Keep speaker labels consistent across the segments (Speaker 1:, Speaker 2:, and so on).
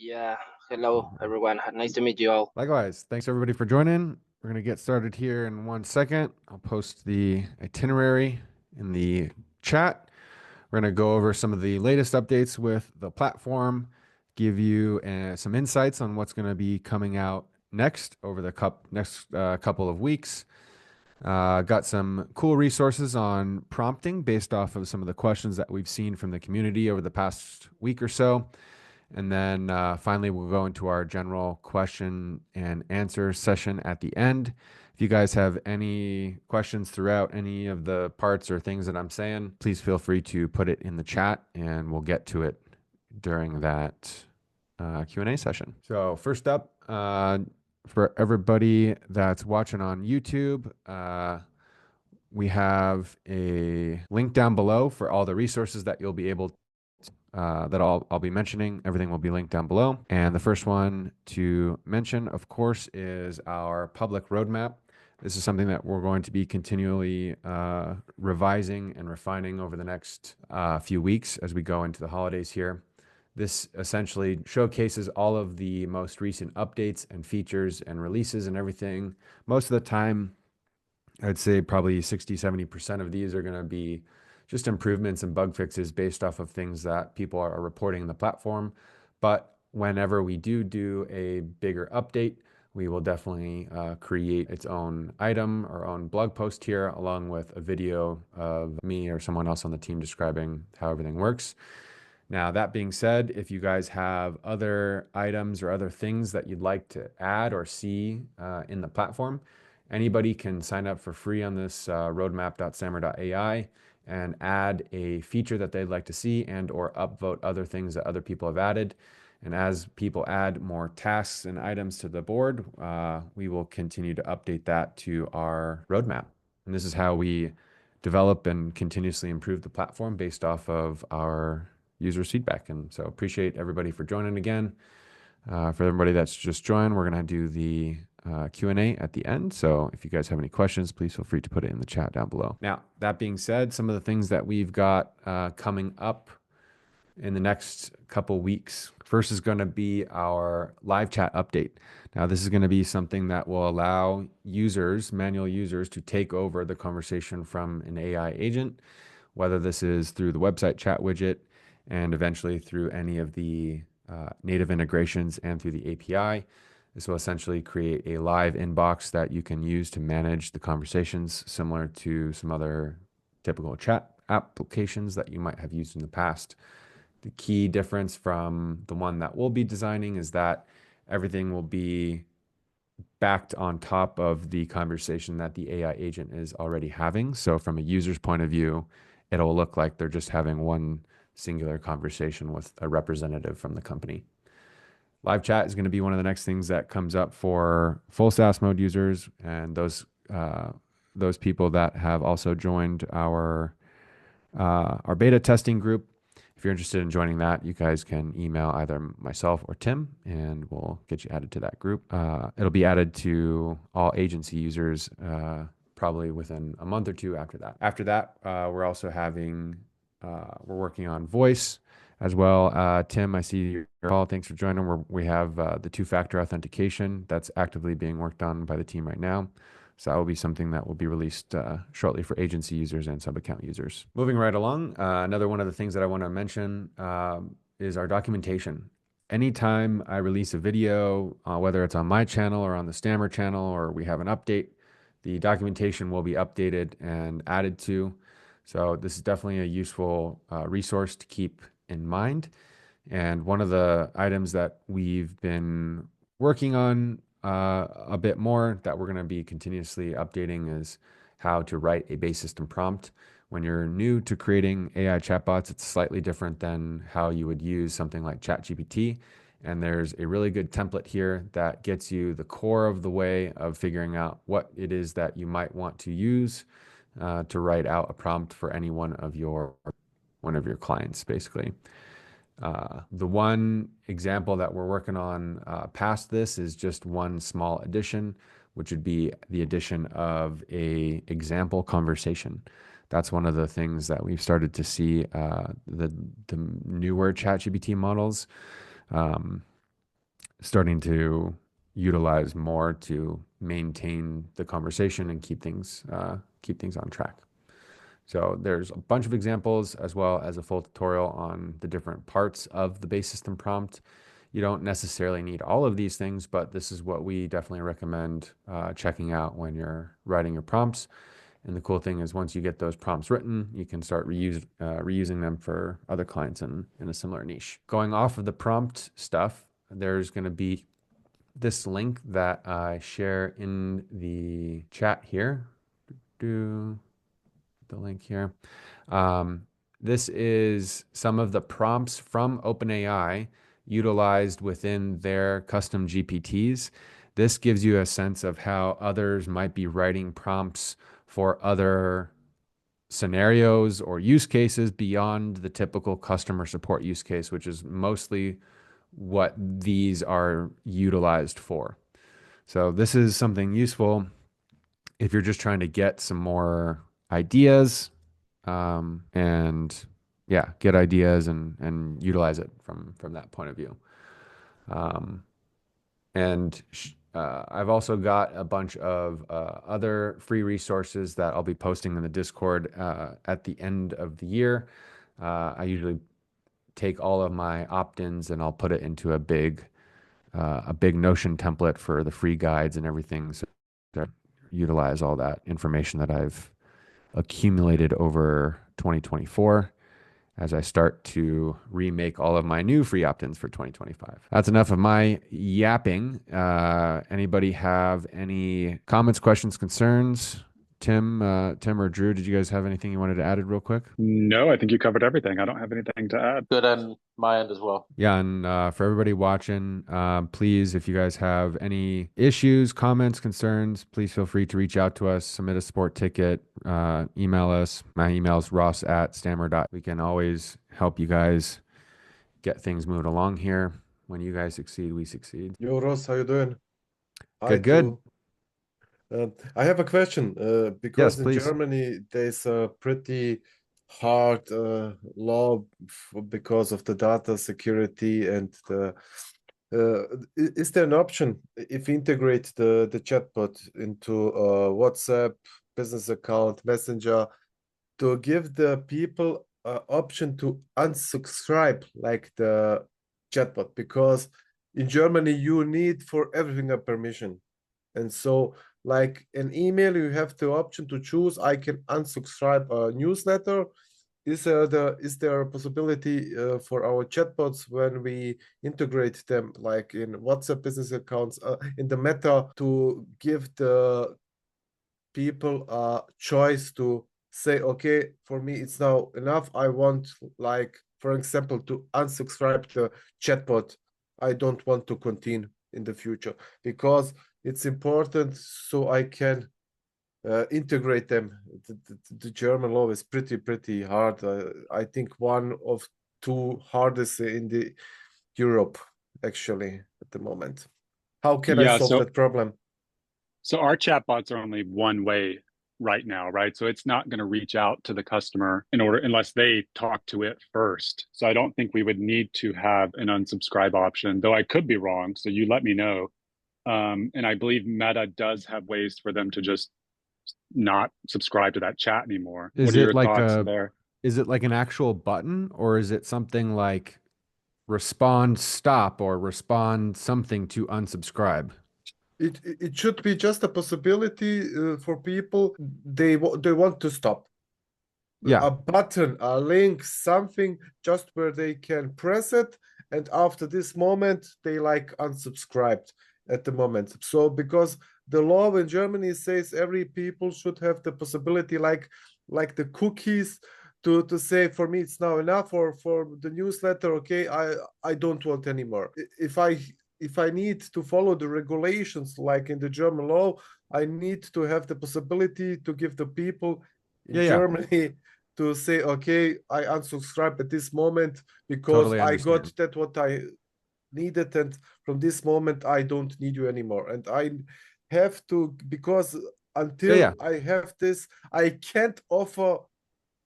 Speaker 1: Yeah, hello everyone. Nice to meet you all.
Speaker 2: Likewise, thanks everybody for joining. We're going to get started here in 1 second. I'll post the itinerary in the chat. We're going to go over some of the latest updates with the platform, give you some insights on what's going to be coming out next over the next couple of weeks. Got some cool resources on prompting based off of some of the questions that we've seen from the community over the past week or so. And then finally, we'll go into our general question and answer session at the end. If you guys have any questions throughout any of the parts or things that I'm saying, please feel free to put it in the chat and we'll get to it during that Q&A session. So first up, for everybody that's watching on YouTube, we have a link down below for all the resources that you'll be able that I'll be mentioning. Everything will be linked down below. And the first one to mention, of course, is our public roadmap. This is something that we're going to be continually revising and refining over the next few weeks as we go into the holidays here. This essentially showcases all of the most recent updates and features and releases and everything. Most of the time, I'd say probably 60–70% of these are going to be just improvements and bug fixes based off of things that people are reporting in the platform. But whenever we do a bigger update, we will definitely create its own item or own blog post here, along with a video of me or someone else on the team describing how everything works. Now, that being said, if you guys have other items or other things that you'd like to add or see in the platform, anybody can sign up for free on this roadmap.stammer.ai and add a feature that they'd like to see and or upvote other things that other people have added. And as people add more tasks and items to the board, we will continue to update that to our roadmap. And this is how we develop and continuously improve the platform based off of our users' feedback. And so appreciate everybody for joining again. For everybody that's just joined, we're going to do the Q&A at the end. So if you guys have any questions, please feel free to put it in the chat down below. Now, that being said, some of the things that we've got coming up in the next couple weeks. First is going to be our live chat update. Now, this is going to be something that will allow users, manual users, to take over the conversation from an AI agent, whether this is through the website chat widget and eventually through any of the native integrations and through the API. This will essentially create a live inbox that you can use to manage the conversations, similar to some other typical chat applications that you might have used in the past. The key difference from the one that we'll be designing is that everything will be backed on top of the conversation that the AI agent is already having. So from a user's point of view, it'll look like they're just having one singular conversation with a representative from the company. Live chat is going to be one of the next things that comes up for full SaaS mode users and those people that have also joined our beta testing group. If you're interested in joining that, you guys can email either myself or Tim, and we'll get you added to that group. It'll be added to all agency users probably within a month or two after that. After that, we're also we're working on voice as well. Tim, I see your call. Thanks for joining. We have the two-factor authentication that's actively being worked on by the team right now. So that will be something that will be released shortly for agency users and sub-account users. Moving right along, another one of the things that I want to mention is our documentation. Anytime I release a video, whether it's on my channel or on the Stammer channel, or we have an update, the documentation will be updated and added to. So this is definitely a useful resource to keep in mind. And one of the items that we've been working on a bit more that we're going to be continuously updating is how to write a base system prompt. When you're new to creating AI chatbots, it's slightly different than how you would use something like ChatGPT. And there's a really good template here that gets you the core of the way of figuring out what it is that you might want to use to write out a prompt for any one of your clients, basically. The one example that we're working on past this is just one small addition, which would be the addition of a example conversation. That's one of the things that we've started to see the newer ChatGPT models starting to utilize more to maintain the conversation and keep things on track. So there's a bunch of examples as well as a full tutorial on the different parts of the base system prompt. You don't necessarily need all of these things, but this is what we definitely recommend checking out when you're writing your prompts. And the cool thing is once you get those prompts written, you can start reusing them for other clients in a similar niche. Going off of the prompt stuff, there's going to be this link that I share in the chat here. Do the link here. This is some of the prompts from OpenAI utilized within their custom GPTs. This gives you a sense of how others might be writing prompts for other scenarios or use cases beyond the typical customer support use case, which is mostly what these are utilized for. So this is something useful if you're just trying to get some more ideas, and yeah, get ideas and utilize it from that point of view. Um, and I've also got a bunch of other free resources that I'll be posting in the Discord at the end of the year. I usually take all of my opt-ins and I'll put it into a big Notion template for the free guides and everything. So that utilize all that information that I've accumulated over 2024 as I start to remake all of my new free opt-ins for 2025. That's enough of my yapping. Anybody have any comments, questions, concerns? Tim or Drew, did you guys have anything you wanted to add real quick?
Speaker 3: No, I think you covered everything. I don't have anything to add.
Speaker 1: Good on my end as well.
Speaker 2: Yeah, and for everybody watching, please, if you guys have any issues, comments, concerns, please feel free to reach out to us, submit a support ticket, email us. My email is ross@stammer. We can always help you guys get things moving along here. When you guys succeed, we succeed.
Speaker 4: Yo, Ross, how you doing? Hi,
Speaker 2: Good, good.
Speaker 4: too. I have a question.
Speaker 2: Yes,
Speaker 4: Because in
Speaker 2: please.
Speaker 4: Germany there's a pretty hard law because of the data security and is there an option if we integrate the chatbot into WhatsApp, business account, Messenger, to give the people option to unsubscribe like the chatbot? Because in Germany you need for everything a permission. And so, like an email, you have the option to choose. I can unsubscribe a newsletter. Is there a possibility for our chatbots when we integrate them, like in WhatsApp business accounts, in the Meta, to give the people a choice to say, okay, for me it's now enough. I want, like, for example, to unsubscribe the chatbot. I don't want to continue in the future because it's important so I can integrate them. The German law is pretty hard. I think one of two hardest in the Europe actually at the moment. How can I
Speaker 3: Yeah,
Speaker 4: solve
Speaker 3: so
Speaker 4: that problem?
Speaker 3: so our chatbots are only one way right now, right? So it's not going to reach out to the customer in order unless they talk to it first. So I don't think we would need to have an unsubscribe option, though I could be wrong. So you let me know. And I believe Meta does have ways for them to just not subscribe to that chat anymore. What
Speaker 2: Is
Speaker 3: are
Speaker 2: it
Speaker 3: your
Speaker 2: like
Speaker 3: thoughts
Speaker 2: a
Speaker 3: there?
Speaker 2: is it like an actual button or is it something like respond stop or respond something to unsubscribe?
Speaker 4: It should be just a possibility for people. They want to stop.
Speaker 2: Yeah.
Speaker 4: A button, a link, something just where they can press it, and after this moment they like unsubscribed at the moment. So because the law in Germany says every people should have the possibility, like the cookies, to say, for me it's now enough, or for the newsletter, okay, I don't want anymore. If I need to follow the regulations like in the German law, I need to have the possibility to give the people in
Speaker 2: Yeah, yeah.
Speaker 4: Germany to say, okay, I unsubscribe at this moment because
Speaker 2: Totally
Speaker 4: I got
Speaker 2: understand.
Speaker 4: that what I needed, and from this moment I don't need you anymore. And I have to, because
Speaker 2: Yeah,
Speaker 4: until
Speaker 2: yeah.
Speaker 4: I have this, I can't offer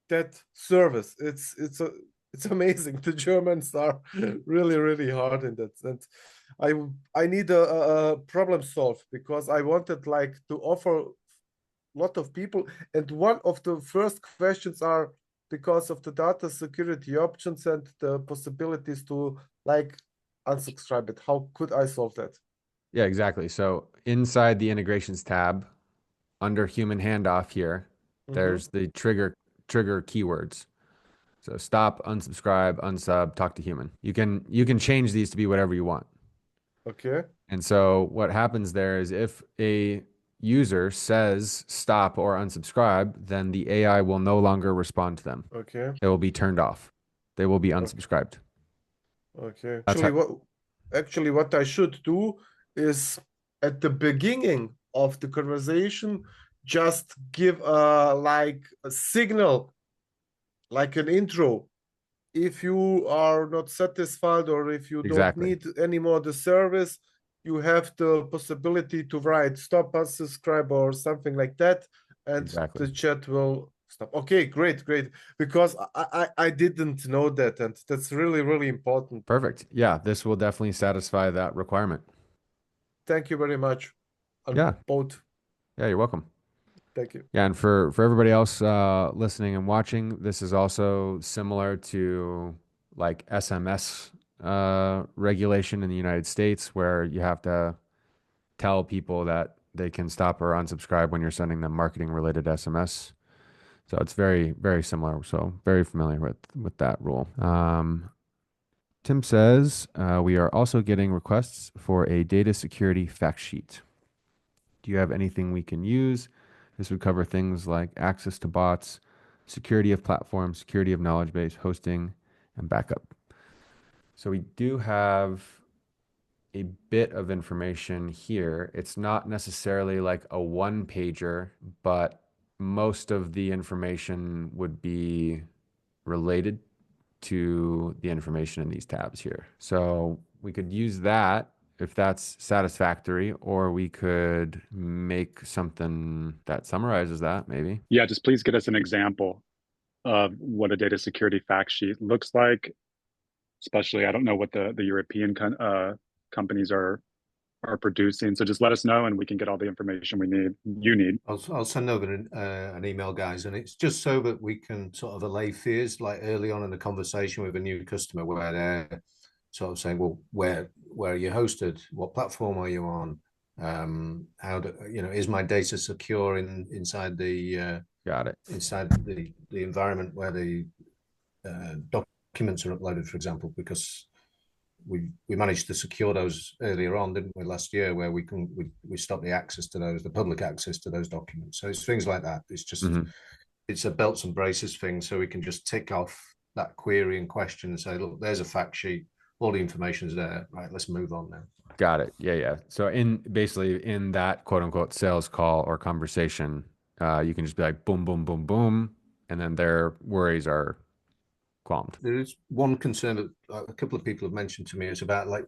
Speaker 4: that service. It's amazing. The Germans are really hard in that sense. I need a problem solved because I wanted like to offer lot of people, and one of the first questions are because of the data security options and the possibilities to like unsubscribe it. How could I solve that?
Speaker 2: Yeah, exactly. So inside the integrations tab, under human handoff here, there's the trigger keywords. So stop, unsubscribe, unsub, talk to human. You can change these to be whatever you want.
Speaker 4: Okay.
Speaker 2: And so what happens there is if a user says stop or unsubscribe, then the AI will no longer respond to them.
Speaker 4: Okay.
Speaker 2: It will be turned off. They will be
Speaker 4: Okay.
Speaker 2: unsubscribed.
Speaker 4: Okay.
Speaker 2: That's how,
Speaker 4: Actually what I should do is at the beginning of the conversation just give like a signal, like an intro. If you are not satisfied or if you don't
Speaker 2: exactly.
Speaker 4: need anymore the service, you have the possibility to write stop unsubscribe or something like that, and
Speaker 2: Exactly.
Speaker 4: the chat will stop. Okay, great, great. Because I didn't know that, and that's really, really important.
Speaker 2: Perfect. Yeah, this will definitely satisfy that requirement.
Speaker 4: Thank you very much on
Speaker 2: Yeah.
Speaker 4: both.
Speaker 2: Yeah, you're welcome.
Speaker 4: Thank you.
Speaker 2: Yeah, and for everybody else listening and watching, this is also similar to like SMS regulation in the United States, where you have to tell people that they can stop or unsubscribe when you're sending them marketing related SMS. So it's very, very similar. So very familiar with that rule. Tim says we are also getting requests for a data security fact sheet. Do you have anything we can use? This would cover things like access to bots, security of platforms, security of knowledge base, hosting, and backup. So we do have a bit of information here. It's not necessarily like a one pager, but most of the information would be related to the information in these tabs here. So we could use that if that's satisfactory, or we could make something that summarizes that maybe.
Speaker 3: Yeah, just please get us an example of what a data security fact sheet looks like. Especially, I don't know what the European companies are producing. So just let us know, and we can get all the information you need.
Speaker 5: I'll send over an email, guys, and it's just so that we can sort of allay fears, like early on in the conversation with a new customer, where they're sort of saying, "Well, where are you hosted? What platform are you on? How do is my data secure inside the
Speaker 2: Got it.
Speaker 5: inside the environment where the documents are uploaded, for example?" Because we managed to secure those earlier on, didn't we, last year, where we stopped the access to those, the public access to those documents. So it's things like that. It's just it's a belts and braces thing, so we can just tick off that query and question and say, look, there's a fact sheet, all the information's there, right? Let's move on now.
Speaker 2: Got it. Yeah, yeah. So basically in that quote unquote sales call or conversation, you can just be like boom, boom, boom, boom, and then their worries are calmed.
Speaker 5: There is one concern that a couple of people have mentioned to me. It's about like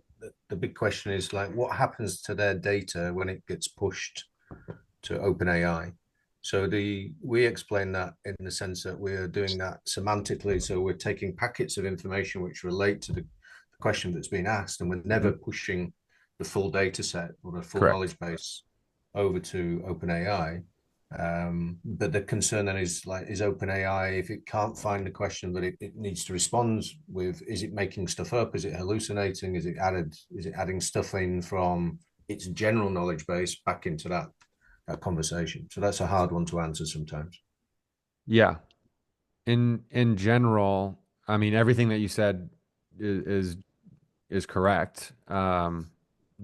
Speaker 5: the big question is like, what happens to their data when it gets pushed to OpenAI? So we explain that in the sense that we're doing that semantically. So we're taking packets of information which relate to the question that's been asked, and we're never pushing the full data set or the full knowledge base over to OpenAI. But the concern then is like, is OpenAI, if it can't find the question that it needs to respond with, is it making stuff up? Is it hallucinating? Is it adding stuff in from its general knowledge base back into that conversation? So that's a hard one to answer sometimes.
Speaker 2: Yeah. In general, I mean, everything that you said is correct.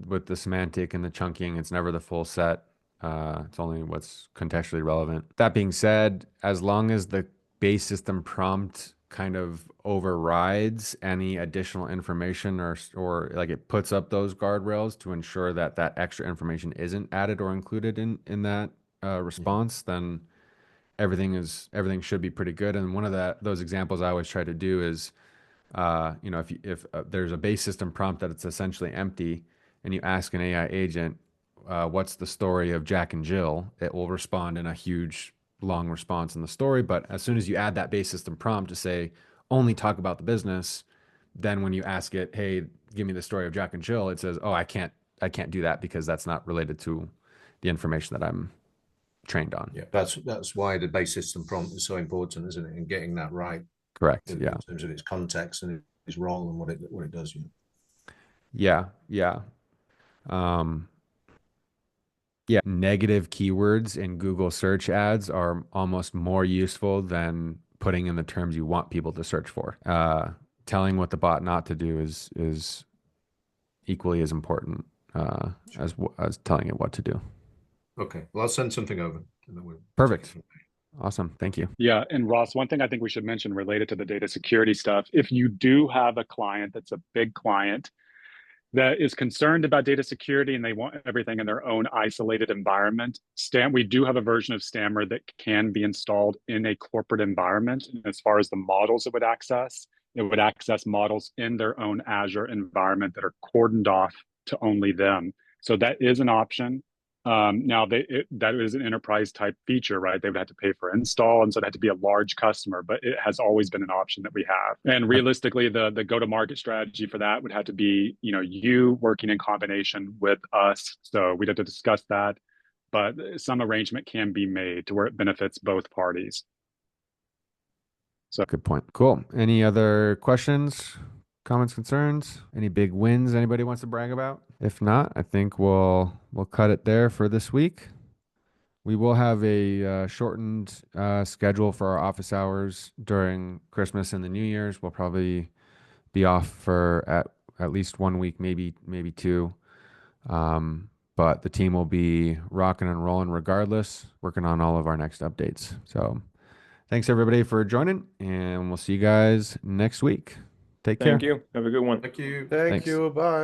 Speaker 2: With the semantic and the chunking, it's never the full set. It's only what's contextually relevant. That being said, as long as the base system prompt kind of overrides any additional information or like it puts up those guardrails to ensure that that extra information isn't added or included in that response, then everything should be pretty good. And one of those examples I always try to do is, if there's a base system prompt that it's essentially empty, and you ask an AI agent, what's the story of Jack and Jill, it will respond in a huge long response in the story. But as soon as you add that base system prompt to say only talk about the business, then when you ask it, hey, give me the story of Jack and Jill, it says, oh, I can't do that because that's not related to the information that I'm trained on.
Speaker 5: Yeah, that's why the base system prompt is so important, isn't it? And getting that right.
Speaker 2: Correct.
Speaker 5: In
Speaker 2: Yeah.
Speaker 5: terms of its context and its role and what it does.
Speaker 2: Yeah. Yeah. Yeah, negative keywords in Google search ads are almost more useful than putting in the terms you want people to search for. Telling what the bot not to do is equally as important as telling it what to do.
Speaker 5: Okay, well, I'll send something over. And then we'll
Speaker 2: Perfect. Awesome. Thank you.
Speaker 3: Yeah, and Ross, one thing I think we should mention related to the data security stuff, if you do have a client that's a big client that is concerned about data security and they want everything in their own isolated environment, we do have a version of Stammer that can be installed in a corporate environment. And as far as the models it would access models in their own Azure environment that are cordoned off to only them. So that is an option. Now, that is an enterprise type feature, right? They would have to pay for install, and so it had to be a large customer, but it has always been an option that we have. And realistically, the go-to-market strategy for that would have to be, you working in combination with us. So we'd have to discuss that, but some arrangement can be made to where it benefits both parties. So
Speaker 2: good point. Cool. Any other questions, comments, concerns? Any big wins anybody wants to brag about? If not, I think we'll cut it there for this week. We will have a shortened schedule for our office hours during Christmas and the New Year's. We'll probably be off for at least 1 week, maybe 2. But the team will be rocking and rolling regardless, working on all of our next updates. So thanks everybody for joining, and we'll see you guys next week. Take care.
Speaker 6: Thank you. Have a good one.
Speaker 5: Thank you.
Speaker 4: Thank
Speaker 2: Thanks.
Speaker 4: you. Bye.